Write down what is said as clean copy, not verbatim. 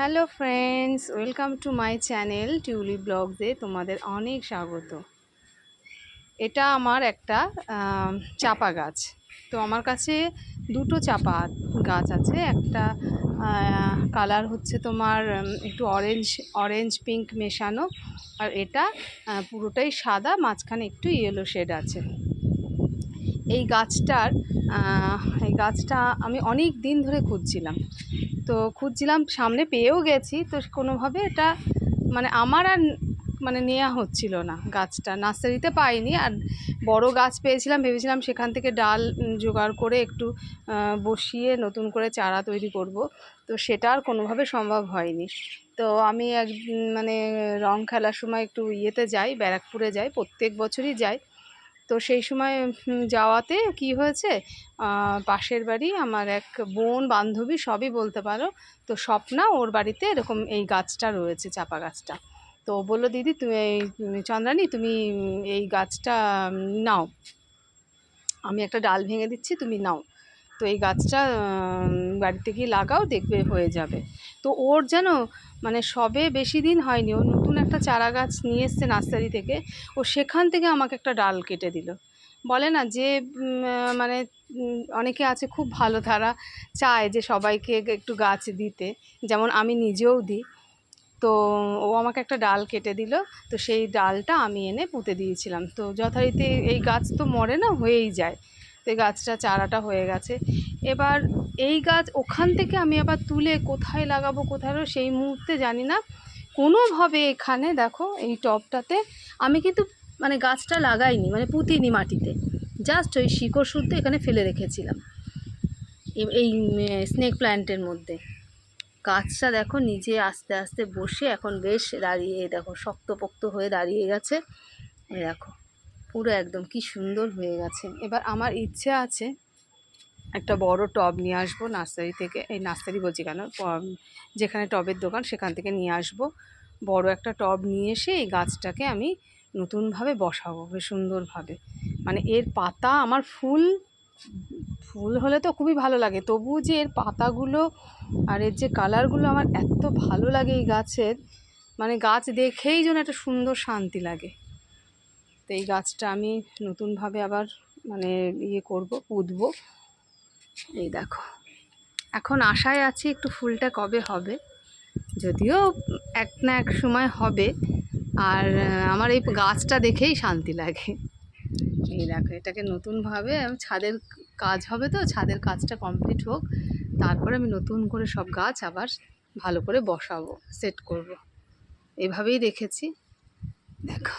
Hello friends, welcome to my channel টিউলি ব্লগসে তোমাদের অনেক স্বাগত। এটা আমার একটা চাপা গাছ। তো আমার কাছে দুটো চাপা গাছ আছে। একটা কালার হচ্ছে তোমার একটু অরেঞ্জ পিঙ্ক মেশানো, আর এটা পুরোটাই সাদা, মাঝখানে একটু ইয়েলো শেড আছে। এই গাছটা আমি অনেক দিন ধরে খুঁজছিলাম, সামনে পেয়েও গেছি। তো কোনোভাবে এটা আমার আর নেওয়া হচ্ছিল না। গাছটা নার্সারিতে পাইনি, আর বড় গাছ পেয়েছিলাম, ভেবেছিলাম সেখান থেকে ডাল জোগাড় করে একটু বসিয়ে নতুন করে চারা তৈরি করব। তো সেটা আর কোনোভাবে সম্ভব হয়নি। তো আমি রং খেলার সময় একটু যাই, ব্যারাকপুরে যাই, প্রত্যেক বছরই যাই। তো সেই সময় যাওয়াতে কি হয়েছে, পাশের বাড়ি আমার এক বোন বান্ধবী সবই বলতে পারো, তো স্বপ্না, ওর বাড়িতে এরকম এই গাছটা রয়েছে, চাপা গাছটা। তো বললো, দিদি তুমি চন্দ্রানী, তুমি এই গাছটা নাও, আমি একটা ডাল ভেঙে দিচ্ছি, তুমি নাও। তো এই গাছটা বাড়িতে গিয়ে লাগাও, দেখবে হয়ে যাবে। তো ওর যেন সবে বেশি দিন হয়নি, ও নতুন একটা চারা গাছ নিয়ে এসছে নার্সারি থেকে। ও সেখান থেকে আমাকে একটা ডাল কেটে দিল। বলে না যে অনেকে আছে খুব ভালো, তারা চায় যে সবাইকে একটু গাছ দিতে, যেমন আমি নিজেও দিই। তো ও আমাকে একটা ডাল কেটে দিল। তো সেই ডালটা আমি এনে পুঁতে দিয়েছিলাম। তো যথারীতি এই গাছ তো মরে না, হয়েই যায়। তো এই গাছটা চারাটা হয়ে গেছে। এবার এই গাছ ওখান থেকে আমি আবার তুলে কোথায় লাগাবো, কোথায় সেই মুহূর্তে জানি না। কোনোভাবে এখানে দেখো, এই টবটাতে আমি কিন্তু গাছটা লাগাইনি, পুঁতিনি মাটিতে, জাস্ট ওই শিকড় শুদ্ধ এখানে ফেলে রেখেছিলাম এই স্নেক প্ল্যান্টের মধ্যে। গাছটা দেখো নিজে আস্তে আস্তে বসে এখন বেশ দাঁড়িয়ে, দেখো শক্তপোক্ত হয়ে দাঁড়িয়ে গেছে। এই দেখো পুরো একদম কি সুন্দর হয়ে গেছে। এবার আমার ইচ্ছে আছে একটা বড় টব নিয়ে আসবো নার্সারি থেকে, এই নার্সারি বলছি কেন, যেখানে টবের দোকান সেখান থেকে নিয়ে আসবো বড় একটা টব নিয়ে এসে এই গাছটাকে আমি নতুনভাবে বসাবো বেশ সুন্দরভাবে। এর পাতা, আমার ফুল হলে তো খুবই ভালো লাগে, তবুও যে এর পাতাগুলো আর এর যে কালারগুলো আমার এত ভালো লাগে এই গাছের, গাছ দেখেই যেন একটা সুন্দর শান্তি লাগে। তো এই গাছটা আমি নতুনভাবে আবার পুঁতবো। এই দেখো, এখন আশায় আছি একটু ফুলটা কবে হবে, যদিও এক না এক সময় হবে। আর আমার এই গাছটা দেখেই শান্তি লাগে। এই দেখো, এটাকে নতুনভাবে ছাদের কাজ হবে, তো ছাদের কাজটা কমপ্লিট হোক, তারপরে আমি নতুন করে সব গাছ আবার ভালো করে বসাবো, সেট করব। এভাবেই রেখেছি। দেখো